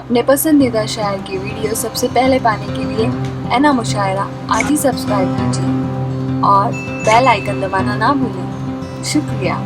अपने पसंदीदा शायर की वीडियो सबसे पहले पाने के लिए एना मुशायरा आज ही सब्सक्राइब कीजिए और बेल आइकन दबाना ना भूलें। शुक्रिया।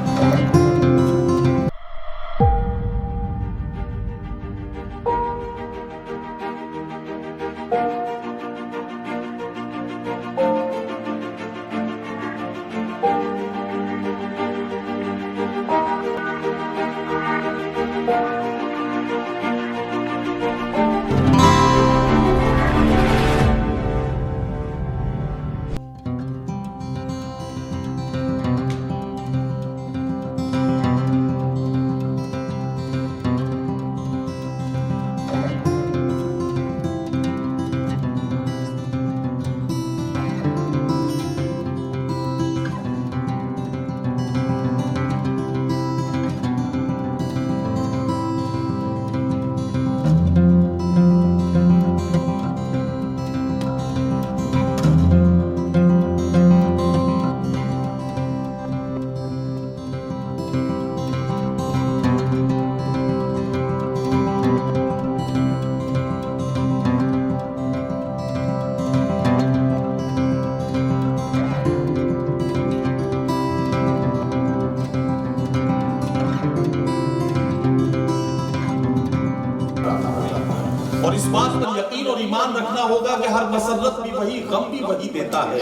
और इस बात पर यकीन और ईमान रखना होगा कि हर मसरत भी वही, गम भी वही देता है।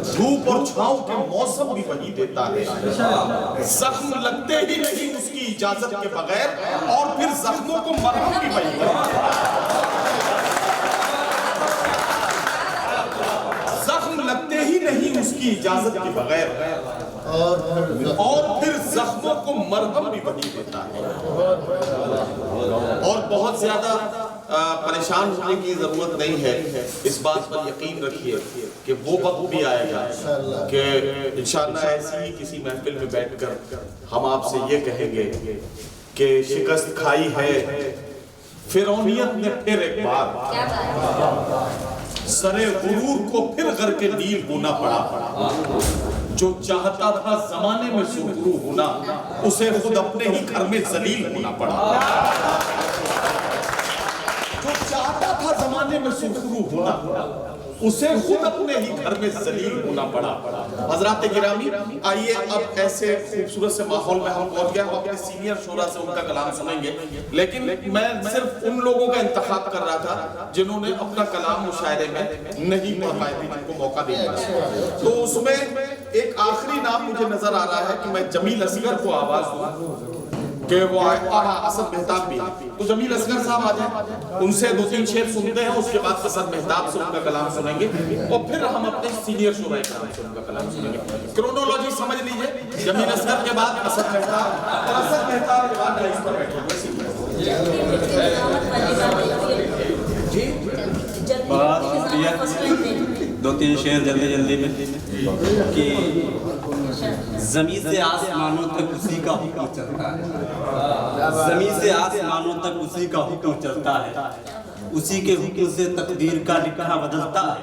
धूप और छांव के मौसम भी वही देता है। जख्म लगते ही नहीं उसकी इजाजत के बगैर, और फिर जख्मों को मरहम भी वही देता है। जख्म लगते ही नहीं उसकी इजाजत के बगैर, और फिर जख्मों को मरहम भी वही देता है। और बहुत ज्यादा परेशान होने की जरूरत नहीं है। इस बात पर यकीन रखिए कि वो वक्त भी आएगा कि इंशाअल्लाह ऐसी ही किसी महफिल में बैठकर हम आपसे ये कहेंगे कि शिकस्त खाई है फिरौनियत ने फिर एक बार, सरे गुरूर को फिर घर के नील होना पड़ा। जो चाहता था जमाने में सुरगुरु होना, उसे खुद अपने ही घर में जलील होना पड़ा। जो चाहता था जमाने में सुरगुरु होना, उसे खुद अपने ही घर में जलील होना पड़ा। हजरात गिरामी, आइए अब ऐसे खूबसूरत से माहौल में हम पहुंच गए। हम अपने सीनियर शोरा से उनका कलाम सुनेंगे, लेकिन मैं सिर्फ उन लोगों का इंतखाब कर रहा था जिन्होंने अपना कलाम मुशायरे में नहीं पढ़ पाए थे, जिनको मौका नहीं मिला। तो उसमें एक आखिरी नाम मुझे नजर आ रहा है कि मैं जमील असगर को आवाज दूं कि वो आए, और असद मेहताब भी। तो जमील असगर साहब आ जाए, उनसे 2-3 शेर सुनते हैं, उसके बाद असद मेहताब से उनका कलाम सुनेंगे, और फिर हम अपने सीनियर शोरा से उनका कलाम सुनेंगे। क्रोनोलॉजी समझ लीजिए, जमील असगर के बाद असद मेहताब, और असद मेहताब के बाद इस पर बैठे। दो तीन शेर जल्दी में कि ज़मीन से आसमानों तक उसी का हुक्म चलता है। ज़मीन से आसमानों तक उसी का हुक्म चलता है। उसी के हुक्म से तकदीर का लिखा बदलता है।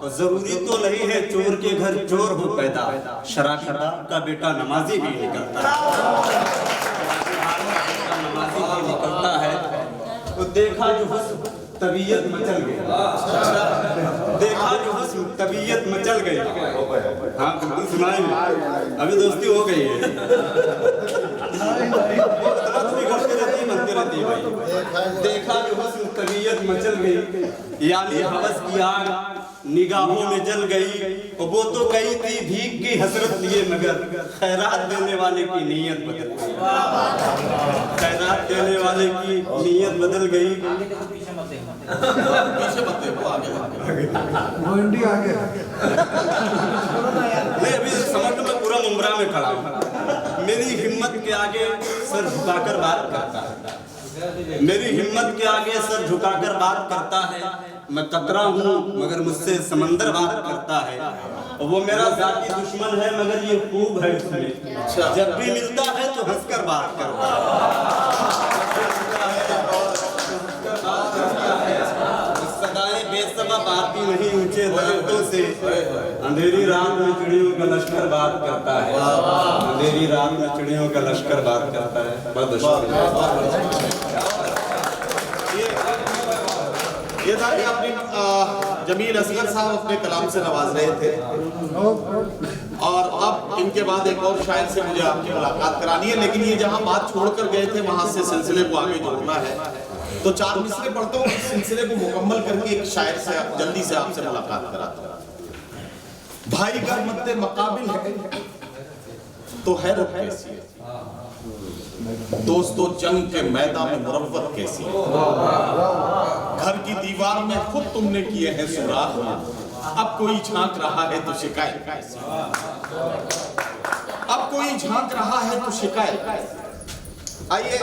और जरूरी तो नहीं है चोर के घर चोर हो पैदा, शराबदार का बेटा नमाजी भी निकलता है। नमाजी भी निकलता है। तो देखा जो हुस्न तबीयत मचल गई, देखा जो हुस्न तबीयत मचल गई। हाँ बिल्कुल सुनाएंगे, अभी दोस्ती हो गई है। देखा जो हुस्न तबीयत मचल गई, यानी हवस की आग निगाहों में जल गई। और वो तो गई थी भीख की हसरत लिए, मगर खैरात देने वाले की नीयत बदल गई। खैरात देने वाले की नीयत बदल गई। पीछे मत देखो, आगे नहीं, अभी समझ लो मैं पूरा मुमरा में खड़ा हूँ। मेरी हिम्मत के आगे सर झुकाकर बात करता है। मेरी हिम्मत के आगे सर झुकाकर बात करता है। मैं कतरा हूँ मगर मुझसे समंदर बात करता है। और वो मेरा जाती दुश्मन है मगर ये खूब है उसमें, जब भी मिलता है तो हंसकर बात करता है। बेसबब आती नहीं ऊंचे दरख्तों से, अंधेरी रात में चिड़ियों का लश्कर बात करता है। अंधेरी रात में चिड़ियों का लश्कर बात करता है। बहुत शुक्रिया। था कि अपने जमील असगर साहब अपने कलाम से नवाज रहे थे और अब इनके बाद एक और शायर से मुझे आपकी मुलाकात करानी है, लेकिन ये जहां बात छोड़कर गए थे वहां से सिलसिले को आगे जोड़ना है, तो 4 मिसरे पढ़ता हूँ, इस सिलसिले को मुकम्मल करके एक शायर से जल्दी से आपसे मुलाकात कराता हूँ। भाई घर मद्दे मकाबिल है तो है रुख कैसी है, दोस्तों जंग के मैदान में मुरव्वत कैसी है, घर की दीवार में खुद तुमने किए हैं सुराख, अब कोई झांक रहा है तो शिकायत कैसी, अब कोई झांक रहा है तो शिकायत। आइए